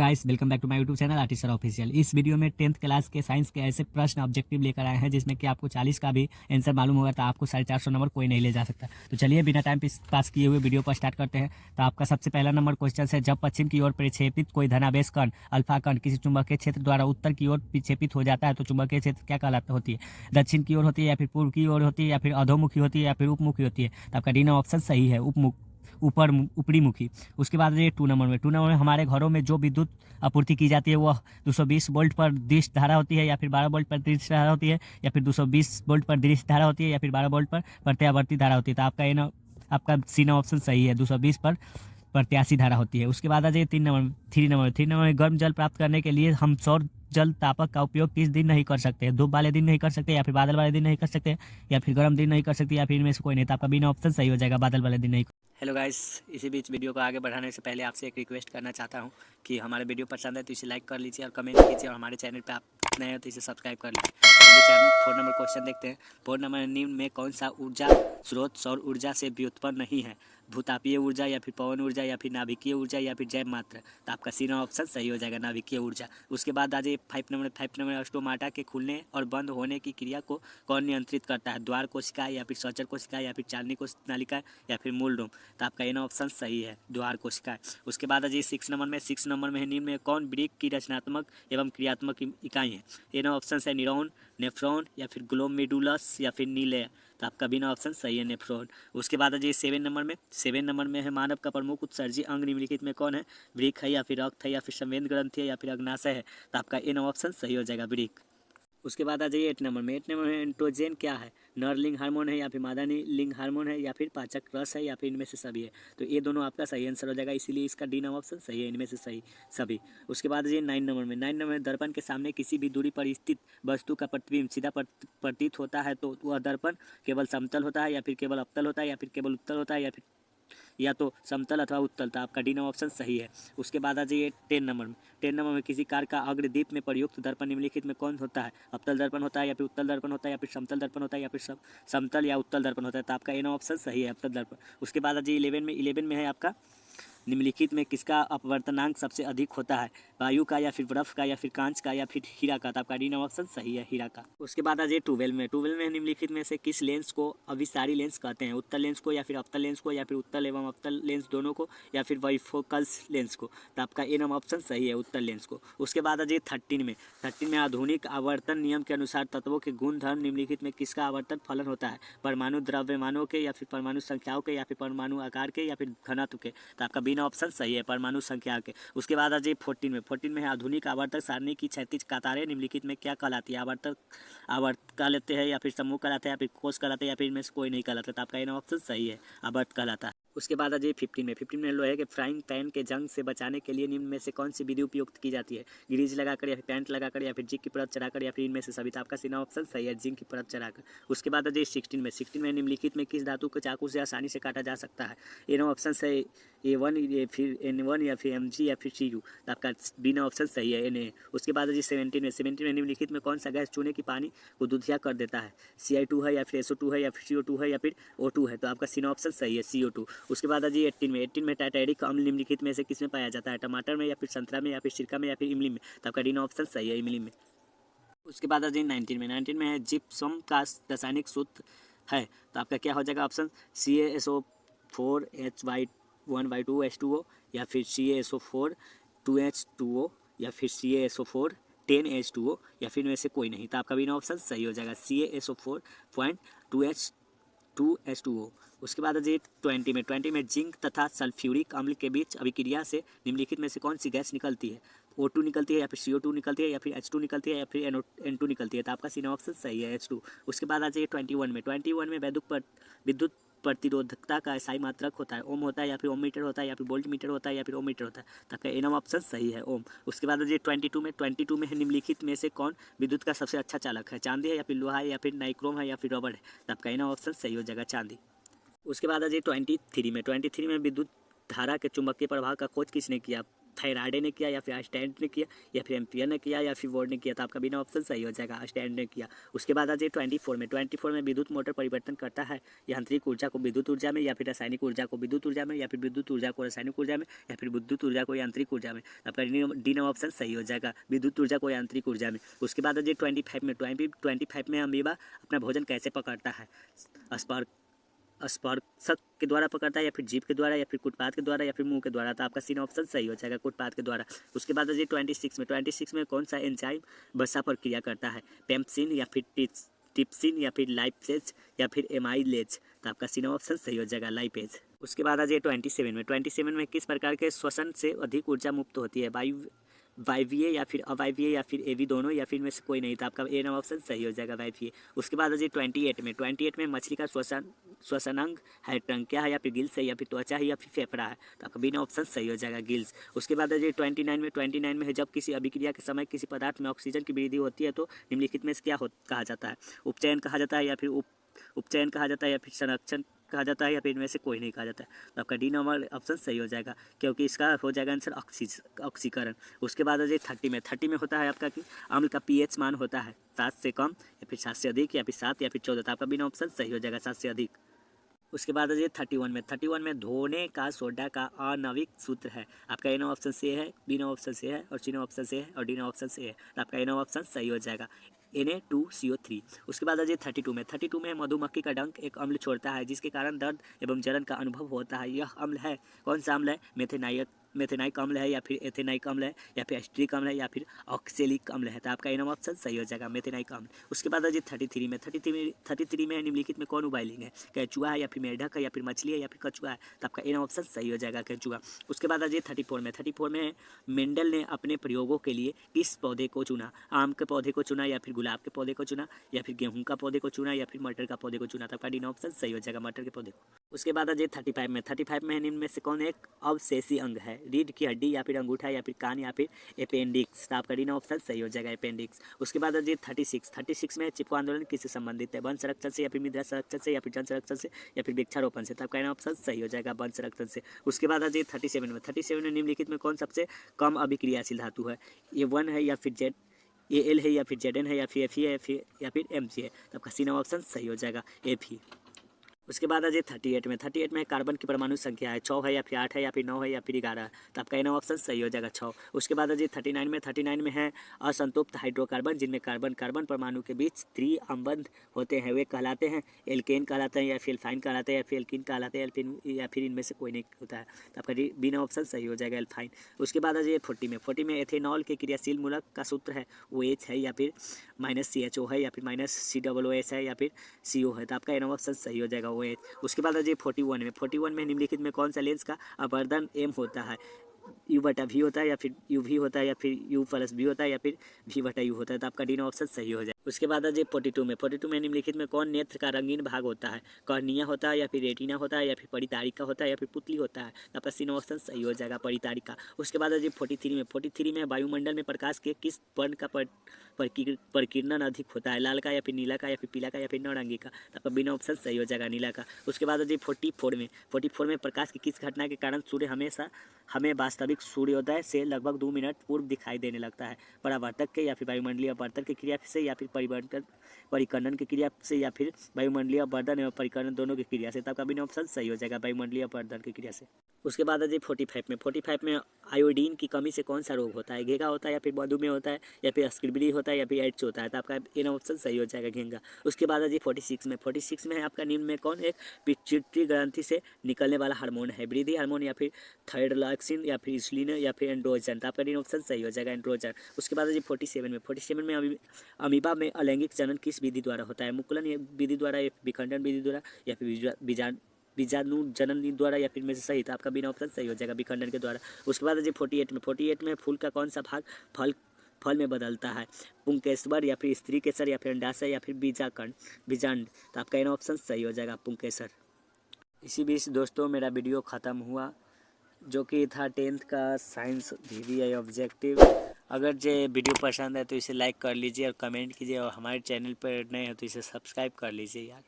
Guys, welcome back to my YouTube channel artist sir official. इस video में 10th class के science के ऐसे प्रश्न ऑब्जेक्टिव लेकर आए हैं जिसमें कि आपको 40 का भी आंसर मालूम होगा तो आपको 450 नंबर कोई नहीं ले जा सकता। तो चलिए बिना टाइम पास किए हुए वीडियो को स्टार्ट करते हैं। तो आपका सबसे पहला नंबर क्वेश्चन है, जब पश्चिम की ओर प्रक्षेपित कोई धनावेश कण अल्फा कण किसी चुंबकीय क्षेत्र द्वारा उत्तर की ओर विक्षेपित हो जाता है तो चुंबकीय क्षेत्र क्या कहलाता होती है? दक्षिण की ओर होती है या फिर पूर्व की ओर होती है या फिर अधोमुखी होती है या फिर उपमुखी होती है? तो आपका डी ऑप्शन सही है, ऊपरी मुखी। उसके बाद ये 2 नंबर में हमारे घरों में जो विद्युत आपूर्ति की जाती है वह 220 वोल्ट पर दृश्य धारा होती है या फिर 12 वोल्ट पर दृश्य धारा होती है या फिर 220 वोल्ट पर दृश्य धारा होती है या फिर 12 वोल्ट पर प्रत्यावर्ती धारा होती है? तो आपका सी ऑप्शन सही है, 220 पर प्रत्याशी धारा होती है। उसके बाद आ जाइए 3 नंबर में गर्म जल प्राप्त करने के लिए हम सौर जल तापक का उपयोग किस दिन नहीं कर सकते? धूप वाले दिन नहीं कर सकते या फिर बादल वाले दिन नहीं कर सकते या फिर गर्म दिन नहीं कर सकते या फिर इनमें से कोई नहीं? तो आपका बिना ऑप्शन सही हो जाएगा, बादल वाले दिन नहीं। हेलो गाइस, इसी बीच वीडियो को आगे बढ़ाने से पहले आपसे एक रिक्वेस्ट करना चाहता हूं कि हमारे वीडियो पसंद है तो इसे लाइक कर लीजिए और कमेंट कीजिए और हमारे चैनल पे आप नए हो तो इसे सब्सक्राइब कर लीजिए। चलिए चैनल 4 नंबर क्वेश्चन देखते हैं। 4 नंबर निम्न में कौन सा ऊर्जा स्रोत सौर ऊर्जा से व्युत्पन्न नहीं है? भूतापीय ऊर्जा या फिर पवन ऊर्जा या फिर नाभिकीय ऊर्जा या फिर जैव मात्र? तो आपका सी ऑप्शन सही हो जाएगा, नाभिकीय ऊर्जा। उसके बाद आ जाइए 5 नंबर ऑस्टोमाटा के खुलने और बंद होने की क्रिया को कौन नियंत्रित करता है? द्वार कोशिका या फिर संचर कोशिका या फिर चालनी नालिका या फिर मूल रोम? तो आपका ये ऑप्शन सही है, द्वार कोशिका। उसके बाद आ जाइए 6 नंबर में निम्न में कौन वृक्क की रचनात्मक एवं क्रियात्मक इकाई है? ये ऑप्शन है न्यूरॉन, नेफ्रॉन या फिर ग्लोमेडुलस या फिर नीले? तो आपका बिना ऑप्शन सही है, नेफ्रॉन। उसके बाद आ जाइए 7 नंबर में है मानव का प्रमुख उत्सर्जी अंग निम्नलिखित में कौन है? वृक्क है या फिर रक्त है या फिर संवेद ग्रंथि है या फिर अग्नाशय है? तो आपका ए ऑप्शन सही हो जाएगा, वृक्क। उसके बाद आ जाइए 8 नंबर में एंड्रोजन क्या है? नर लिंग हार्मोन है या फिर मादा लिंग हार्मोन है या फिर पाचक रस है या फिर इनमें से सभी है? तो ये दोनों आपका सही आंसर हो जाएगा, इसीलिए इसका डी ऑप्शन सही है, इनमें से सही सभी। उसके बाद आ जाइए 9 नंबर में दर्पण के सामने किसी भी दूरी पर स्थित वस्तु का प्रतिबिंब सीधा प्रतीत होता है तो वह दर्पण केवल समतल होता है या फिर केवल अवतल होता है या फिर केवल उत्तल होता है या तो समतल अथवा उत्तल? तो आपका डी ऑप्शन सही है। उसके बाद आ जाइए 10 नंबर में किसी कार का अग्रदीप में प्रयुक्त दर्पण निम्नलिखित में कौन होता है? अवतल दर्पण होता है या फिर उत्तल दर्पण होता है या फिर समतल दर्पण होता है या फिर समतल या उत्तल दर्पण होता है? तो आपका ए ऑप्शन सही है, अवतल दर्पण। उसके बाद आ जाइए 11 में है आपका निम्नलिखित में किसका अपवर्तनांक सबसे अधिक होता है? वायु का या फिर बर्फ का या फिर कांच का या फिर हीरा का? तो आपका डी ऑप्शन सही है, हीरा का। उसके बाद आ जाइए 12 में निम्नलिखित में से किस लेंस को अभिसारी लेंस कहते हैं? उत्तल लेंस को या फिर अवतल लेंस को या फिर उत्तल एवं अवतल लेंस दोनों को या फिर बाइफोकल्स लेंस को? तो आपका ए ऑप्शन सही है, उत्तल लेंस को। उसके बाद आ जाइए 13 में आधुनिक आवर्तन नियम के अनुसार तत्वों के गुण धर्म निम्नलिखित में किसका आवर्तन फलन होता है? परमाणु द्रव्यमानों के या फिर परमाणु संख्याओं के या फिर परमाणु आकार के या फिर घनत्व के? तो आपका बिना ऑप्शन सही है, परमाणु संख्या के। उसके बाद आ जाइए 14 में है आधुनिक आवर्तक सारणी की क्षैतिज कतारें निम्नलिखित में क्या कहलाती है? आवर्त कहलाते हैं या फिर समूह कहलाते हैं या फिर कोष कहलाते हैं या फिर इनमें से कोई नहीं कहलाता? तो आपका ये ऑप्शन सही है, आवर्त कहलाता है। उसके बाद आ जाइए 15 में लोहे के फ्राइंग पैन के जंग से बचाने के लिए निम्न में से कौन सी विधि उपयुक्त की जाती है? ग्रीज लगाकर या फिर पेंट लगाकर या फिर जिंक की परत चढ़ाकर या फिर इनमें से सभी? तो आपका सीना ऑप्शन सही है, जिंक की परत चढ़ाकर। उसके बाद आ जाइए 16 में निम्नलिखित में किस धातु को चाकू से आसानी से काटा जा सकता है? ये ऑप्शन है A1 या फिर N1 या फिर Mg या फिर Cu? तो आपका बिना ऑप्शन सही है, Na। उसके बाद जी 17 में निम्नलिखित में कौन सा गैस चूने की पानी को दूधिया कर देता है? Ci2 है या फिर SO2 है या फिर CO2 है या फिर O2 है? तो आपका सी ऑप्शन सही है, CO2। उसके बाद जी 18 में टाइटेरिक अम्ल निम्नलिखित में से किसमें पाया जाता है? टमाटर में या फिर संतरा में या फिर सिरका में या फिर इमली में? तो आपका डी ऑप्शन सही है, इमली में। उसके बाद आ जाइए 19 में है जिप्सम का रासायनिक सूत्र है? तो आपका क्या हो जाएगा ऑप्शन? CaSO4H1/2H2O या फिर CaSO4 2H2O या फिर CaSO4 10H2O या फिर इनमें से कोई नहीं? तो आपका बिना ऑप्शन सही हो जाएगा, CaSO4.2H2O। उसके बाद आ जाइए 20 में जिंक तथा सल्फ्यूरिक अम्ल के बीच अभिक्रिया से निम्नलिखित में से कौन सी गैस निकलती है? O2 निकलती है या फिर CO2 निकलती है या फिर H2 निकलती है या फिर N2 निकलती है? तो आपका सी ऑप्शन सही है, H2। उसके बाद आ जाइए 21 में विद्युत प्रतिरोधकता का इकाई मात्रक होता है? ओम होता है या फिर ओम मीटर होता है या फिर वोल्ट मीटर होता है या फिर ओम मीटर होता है? तो आपका ए ऑप्शन सही है, ओम। उसके बाद जी 22 में निम्नलिखित में से कौन विद्युत का सबसे अच्छा चालक है? चांदी है या फिर लोहा है या फिर नाइक्रोम है या फिर रबड़ है? तो आपका ए ऑप्शन सही हो जाएगा, चांदी। उसके बाद जी 23 में विद्युत धारा के चुंबकीय प्रभाव का खोज किसने किया? फैराडे ने किया या फिर आइंस्टाइन ने किया या फिर एम्पियर ने किया या फिर वोल्ट ने किया, तो आपका बिना ऑप्शन सही हो जाएगा आइंस्टाइन ने किया। उसके बाद आ जाइए 24 में विद्युत मोटर परिवर्तन करता है यांत्रिक ऊर्जा को विद्युत ऊर्जा में या फिर रासायनिक ऊर्जा को विद्युत ऊर्जा में या फिर विद्युत ऊर्जा को रासायनिक ऊर्जा में या फिर विद्युत ऊर्जा को यांत्रिक ऊर्जा में, आपका डी नंबर ऑप्शन सही हो जाएगा विद्युत ऊर्जा को यांत्रिक ऊर्जा में। उसके बाद आ जाइए 25 में अमीबा अपना भोजन कैसे पकड़ता है, स्पर्शक के द्वारा पकड़ता है या फिर जीभ के द्वारा या फिर कुटपाथ के द्वारा या फिर मुंह के द्वारा, तो आपका सी ऑप्शन सही हो जाएगा कुटपाथ के द्वारा। उसके बाद जी 26 में कौन सा एंजाइम वसा पर क्रिया करता है, पेप्सिन या फिर टिप्सिन या फिर लाइपेज या फिर एमाइलेज, तो आपका सी ऑप्शन सही हो जाएगा लाइपेज। उसके बाद आ जाइए 27 में किस प्रकार के श्वसन से अधिक ऊर्जा मुक्त होती है, वायवीय या फिर अवायवीय या फिर एवी दोनों या फिर में से कोई नहीं, तो आपका ए नंबर ऑप्शन सही हो जाएगा वायवीय। उसके बाद आ जाइए 28 में मछली का श्वसनांग है ट्रंकिया है या फिर गिल्स है या फिर त्वचा है या फिर फेफड़ा है, तो आपका बी ऑप्शन सही हो जाएगा गिल्स। उसके बाद आ जाइए 29 में है जब किसी अभिक्रिया के समय किसी पदार्थ में ऑक्सीजन की वृद्धि होती है तो निम्नलिखित में से क्या कहा जाता है, उपचयन कहा जाता है या फिर उपचयन कहा जाता है या फिर संरक्षण कहा जाता है या फिर इनमें से कोई नहीं कहा जाता है, तो आपका डी नंबर ऑप्शन सही हो जाएगा क्योंकि इसका हो जाएगा आंसर ऑक्सीकरण। उसके बाद आ जाइए 30 में होता है आपका कि अम्ल का पीएच मान होता है 7 से कम या फिर 7 से अधिक या फिर 7 या फिर 14, तो आपका बी ऑप्शन सही हो जाएगा 7 से अधिक। उसके बाद आ जाइए 31 में धोने का सोडा का आणविक सूत्र है, आपका ए नंबर ऑप्शन से है, बी नंबर ऑप्शन से है और सी नंबर ऑप्शन से है और डी नंबर ऑप्शन से है, तो आपका ए नंबर ऑप्शन सही हो जाएगा Na2CO3। उसके बाद आ जाइए 32 में मधुमक्खी का डंक एक अम्ल छोड़ता है जिसके कारण दर्द एवं जलन का अनुभव होता है, यह अम्ल है कौन सा अम्ल है, मेथेनाइक अम्ल है या फिर एथेनाइक अम्ल है या फिर एस्ट्रिक अम्ल है या फिर ऑक्सेलिक अम्ल है, तो आपका ए नंबर ऑप्शन सही हो जाएगा मेथेनाइक अम्ल। उसके बाद आ जाइए 33 में निम्नलिखित में कौन उबाइलिंग है, केंचुआ है या फिर मेढक है या फिर मछली है या फिर कछुआ है, तो आपका ए नंबर ऑप्शन सही हो जाएगा केंचुआ। उसके बाद आ जाइए 34 में मेंडल ने अपने प्रयोगों के लिए किस पौधे को चुना, आम के पौधे को चुना या फिर गुलाब के पौधे को चुना या फिर गेहूं का पौधे को चुना या फिर मटर का पौधे को चुना, तो आपका डी नंबर ऑप्शन सही हो जाएगा मटर के पौधे को। उसके बाद आ जाइए 35 में निम्न में से कौन एक अवशेषी अंग है, रीढ़ की हड्डी या फिर अंगूठा या फिर कान या फिर अपेंडिक्स, तो आपका डी नंबर ऑप्शन सही हो जाएगा अपेंडिक्स। उसके बाद आ जाइए 36 में चिपको आंदोलन किससे संबंधित है, वन संरक्षण से या फिर मृदा संरक्षण से या फिर जन संरक्षण से या फिर वृक्षारोपण से, तो आपका ऑप्शन सही हो जाएगा वन संरक्षण से। उसके बाद आ जाइए 37 में निम्नलिखित में कौन सबसे कम अभिक्रियाशील धातु है, A1 है या फिर AL है या फिर ZN है या फिर Fe है या फिर Mg है, तो आपका सी नंबर ऑप्शन सही हो जाएगा Fe। उसके बाद आ जाइए 38 में कार्बन की परमाणु संख्या है 6 है या फिर 8 है या फिर 9 है या फिर 11 है, तो आपका ए नंबर ऑप्शन सही हो जाएगा 6। उसके बाद आ जाइए 39 में है असंतृप्त हाइड्रोकार्बन जिनमें कार्बन परमाणु के बीच त्रिअंबंध होते हैं, वे कहलाते हैं एल्केन कहलाते हैं या फिर एल्फाइन कहलाते हैं या फिर एल्किन कहलाते हैं या फिर इनमें से कोई नहीं होता है, तो आपका बी नंबर ऑप्शन सही हो जाएगा एल्फाइन। उसके बाद आ जाइए 40 में एथेनॉल के क्रियाशील मूलक का सूत्र है OH है या फिर -CHO है या फिर -COOS है या फिर CO है, तो आपका ए नंबर ऑप्शन सही हो जाएगा OH। उसके बाद आ जाइए 41 में निम्नलिखित में कौन सा लेंस का अपर्दन M होता है, U/V होता है या फिर UV होता है या फिर U+V होता है या फिर V/U होता है, तो आपका डी नंबर ऑप्शन सही हो जाए। उसके बाद आ जाइए 42 में निम्नलिखित में कौन नेत्र का रंगीन भाग होता है, कॉर्निया होता है या फिर रेटिना होता है या फिर परितारिका होता है या फिर पुतली होता है, तो आपका सी नंबर ऑप्शन सही हो जाएगा परितारिका। उसके बाद आ जाइए 43 में वायुमंडल में प्रकाश के किस वर्ण का परिकीर्णन अधिक होता है, लाल का या फिर नीला का या फिर पीला का या फिर नारंगी का, तो आपका बी नंबर ऑप्शन सही हो जाएगा नीला का। उसके बाद आ जाइए 44 में प्रकाश की किस घटना के कारण सूर्य हमें वास्तविक सूर्योदय से लगभग 2 मिनट पूर्व दिखाई देने लगता है, परावर्तक के या फिर वायुमंडलीय अपवर्तन की क्रिया से या फिर परिकर्णन की क्रिया से या फिर वायुमंडलीय अपवर्तन एवं परिकर्णन दोनों की क्रिया से, तो आपका बी ऑप्शन सही हो जाएगा वायुमंडलीय अपवर्तन की क्रिया से। उसके बाद आ जाइए 45 में आयोडीन की कमी से कौन सा रोग होता है, घेंघा होता है या फिर मधुमेह होता है या फिर स्क्रिबली होता है या फिर एड्स होता है, तो आपका ए ऑप्शन सही हो जाएगा घेंघा। उसके बाद आ जाइए 46 में है आपका निम्न में कौन एक पिट्यूटरी ग्रंथि से निकलने वाला हार्मोन है, वृद्धि हार्मोन या फिर थायरोक्सिन या फिर इंसुलिन या फिर एंड्रोजन, तो आपका डी ऑप्शन सही हो जाएगा एंड्रोजन। उसके बाद आ जाइए 47 में अमीबा में अलैंगिक जनन किस विधि द्वारा होता है, मुकुलन विधि द्वारा या विखंडन विधि द्वारा या फिर बीजाणु जनन द्वारा या फिर में से सही, तो आपका बिना ऑप्शन सही हो जाएगा विखंडन के द्वारा। उसके बाद जी 48 में फूल का कौन सा भाग फल में बदलता है, पुंकेसर या फिर स्त्री केसर या फिर अंडाशय या फिर बीजांड, तो आपका इन ऑप्शन सही हो जाएगा पुंकेसर। इसी बीच दोस्तों मेरा वीडियो ख़त्म हुआ जो कि था 10th का साइंस VVI ऑब्जेक्टिव। अगर जो वीडियो पसंद है तो इसे लाइक कर लीजिए और कमेंट कीजिए, और हमारे चैनल पर नए हैं तो इसे सब्सक्राइब कर लीजिए यार।